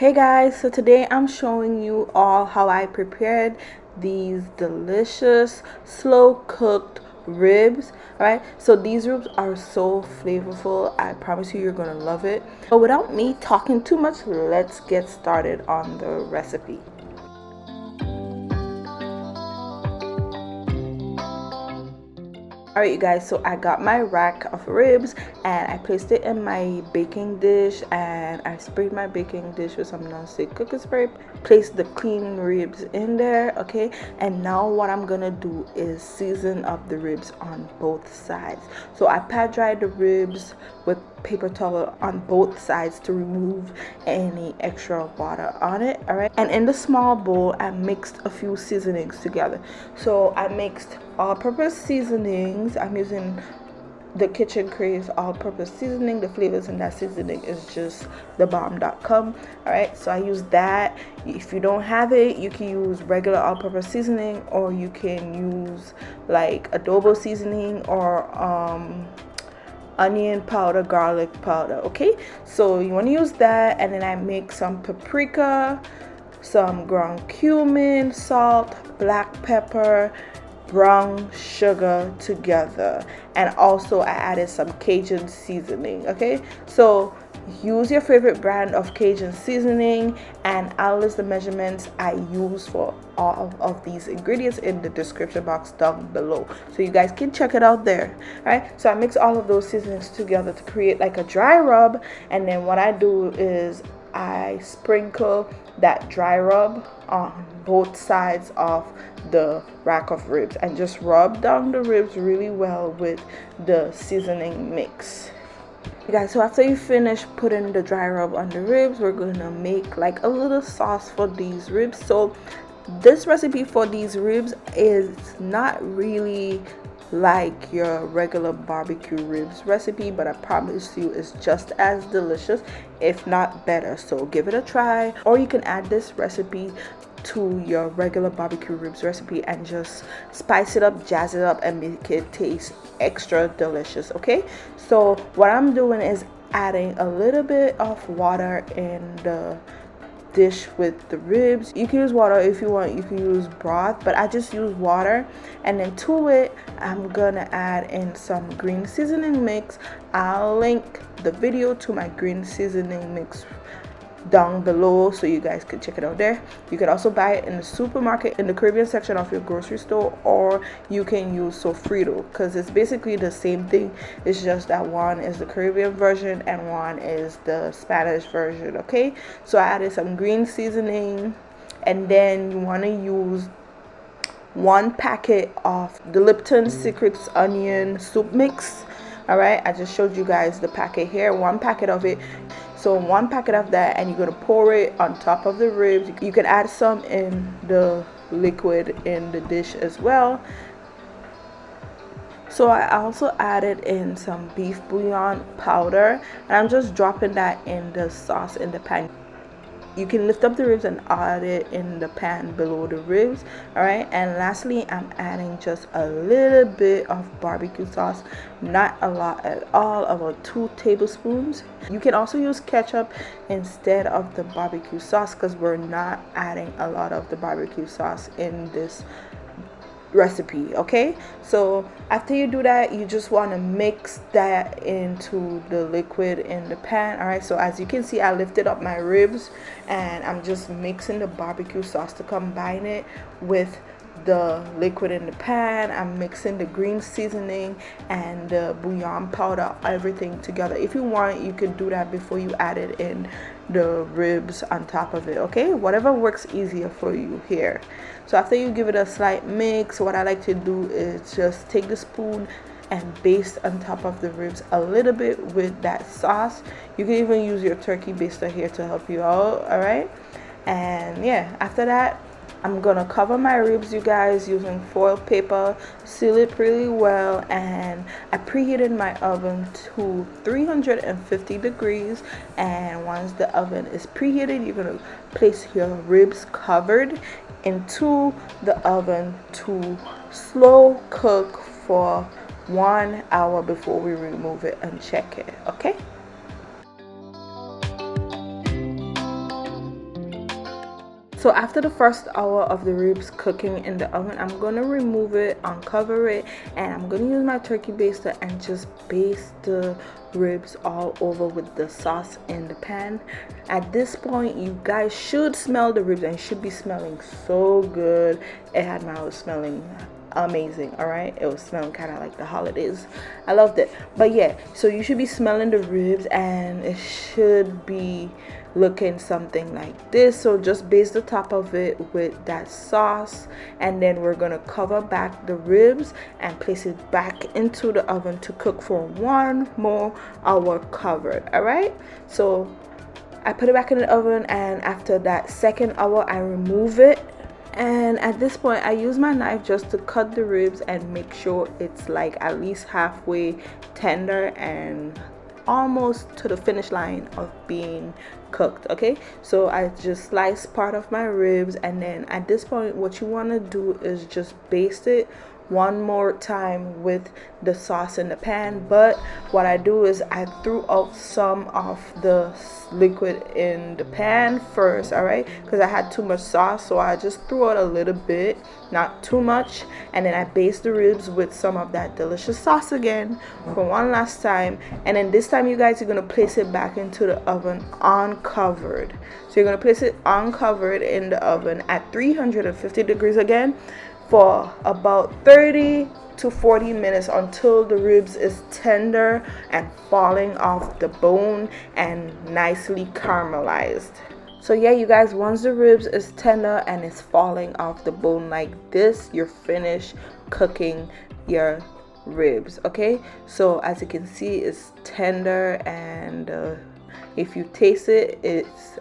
Hey guys, so today I'm showing you all how I prepared these delicious slow cooked ribs. All right, so these ribs are so flavorful. I promise you, you're gonna love it. But without me talking too much, let's get started on the recipe. Alright you guys, so I got my rack of ribs and I placed it in my baking dish, and I sprayed my baking dish with some non-stick cooking spray. Placed the clean ribs in there, okay? And now what I'm gonna do is season up the ribs on both sides. So I pat dried the ribs with paper towel on both sides to remove any extra water on it. All right, and in the small bowl I mixed a few seasonings together. So I mixed all-purpose seasonings. I'm using the Kitchen Craze all-purpose seasoning. The flavors in that seasoning is just thebomb.com. all right, so I use that. If you don't have it, you can use regular all-purpose seasoning, or you can use like adobo seasoning or onion powder, garlic powder. Okay, so you want to use that. And then I make some paprika, some ground cumin, salt, black pepper, brown sugar together, and also I added some Cajun seasoning. Okay, so use your favorite brand of Cajun seasoning, and I'll list the measurements I use for all of these ingredients in the description box down below, so you guys can check it out there. All right, so I mix all of those seasonings together to create like a dry rub, and then what I do is I sprinkle that dry rub on both sides of the rack of ribs and just rub down the ribs really well with the seasoning mix. You guys, so after you finish putting the dry rub on the ribs, we're gonna make like a little sauce for these ribs. So this recipe for these ribs is not really like your regular barbecue ribs recipe, but I promise you it's just as delicious, if not better. So give it a try, or you can add this recipe to your regular barbecue ribs recipe and just spice it up, jazz it up, and make it taste extra delicious. Okay, so what I'm doing is adding a little bit of water in the dish with the ribs. You can use water if you want, you can use broth, but I just use water. And then to it I'm gonna add in some green seasoning mix. I'll link the video to my green seasoning mix down below so you guys can check it out there. You can also buy it in the supermarket in the Caribbean section of your grocery store, or you can use sofrito, because it's basically the same thing. It's just that one is the Caribbean version and one is the Spanish version. Okay, so I added some green seasoning, and then you want to use 1 packet of the Lipton Secrets onion soup mix. All right, I just showed you guys the packet here, 1 packet of it. So 1 packet of that, and you're gonna pour it on top of the ribs. You can add some in the liquid in the dish as well. So I also added in some beef bouillon powder, and I'm just dropping that in the sauce in the pan. You can lift up the ribs and add it in the pan below the ribs. All right, and lastly I'm adding just a little bit of barbecue sauce, not a lot at all, about 2 tablespoons. You can also use ketchup instead of the barbecue sauce, because we're not adding a lot of the barbecue sauce in this recipe. Okay, so after you do that, you just want to mix that into the liquid in the pan. All right, so as you can see, I lifted up my ribs and I'm just mixing the barbecue sauce to combine it with the liquid in the pan. I'm mixing the green seasoning and the bouillon powder, everything together. If you want, you can do that before you add it in the ribs on top of it. Okay, whatever works easier for you here. So after you give it a slight mix, what I like to do is just take the spoon and baste on top of the ribs a little bit with that sauce. You can even use your turkey baster here to help you out. All right, and yeah, after that I'm gonna cover my ribs, you guys, using foil paper, seal it really well, and I preheated my oven to 350 degrees. And once the oven is preheated, you're gonna place your ribs covered into the oven to slow cook for 1 hour before we remove it and check it. Okay. So after the first hour of the ribs cooking in the oven, I'm gonna remove it, uncover it, and I'm gonna use my turkey baster and just baste the ribs all over with the sauce in the pan. At this point, you guys should smell the ribs and should be smelling so good. It had my mouth smelling amazing. All right, it was smelling kind of like the holidays. I loved it. But yeah, so you should be smelling the ribs and it should be looking something like this. So just baste the top of it with that sauce, and then we're gonna cover back the ribs and place it back into the oven to cook for 1 more hour covered. All right, so I put it back in the oven, and after that second hour I remove it, and at this point I use my knife just to cut the ribs and make sure it's like at least halfway tender and almost to the finish line of being cooked. Okay, so I just slice part of my ribs, and then at this point what you want to do is just baste it 1 more time with the sauce in the pan. But what I do is I threw out some of the liquid in the pan first, all right, because I had too much sauce, so I just threw out a little bit, not too much, and then I baste the ribs with some of that delicious sauce again for 1 last time. And then this time, you guys, you're gonna place it back into the oven uncovered. So you're gonna place it uncovered in the oven at 350 degrees again for about 30 to 40 minutes until the ribs is tender and falling off the bone and nicely caramelized. So yeah, you guys, once the ribs is tender and it's falling off the bone like this, you're finished cooking your ribs. Okay, so as you can see, it's tender, and if you taste it, it's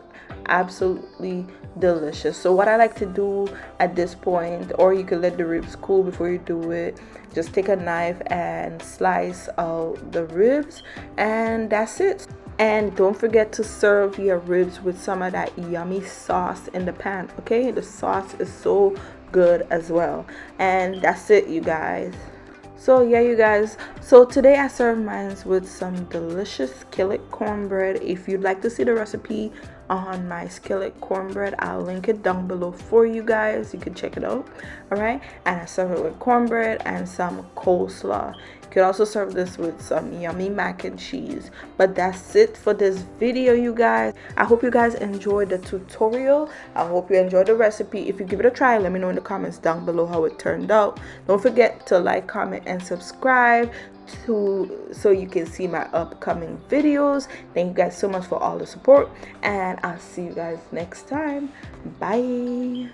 absolutely delicious. So what I like to do at this point, or you could let the ribs cool before you do it, just take a knife and slice out the ribs, and that's it. And don't forget to serve your ribs with some of that yummy sauce in the pan. Okay, the sauce is so good as well. And that's it, you guys. So yeah, you guys, so today I served mine with some delicious skillet cornbread. If you'd like to see the recipe on my skillet cornbread, I'll link it down below for you guys. You can check it out. All right, and I serve it with cornbread and some coleslaw. You could also serve this with some yummy mac and cheese. But that's it for this video, you guys. I hope you guys enjoyed the tutorial. I hope you enjoyed the recipe. If you give it a try, let me know in the comments down below how it turned out. Don't forget to like, comment, and subscribe so you can see my upcoming videos. Thank you guys so much for all the support, and I'll see you guys next time. Bye.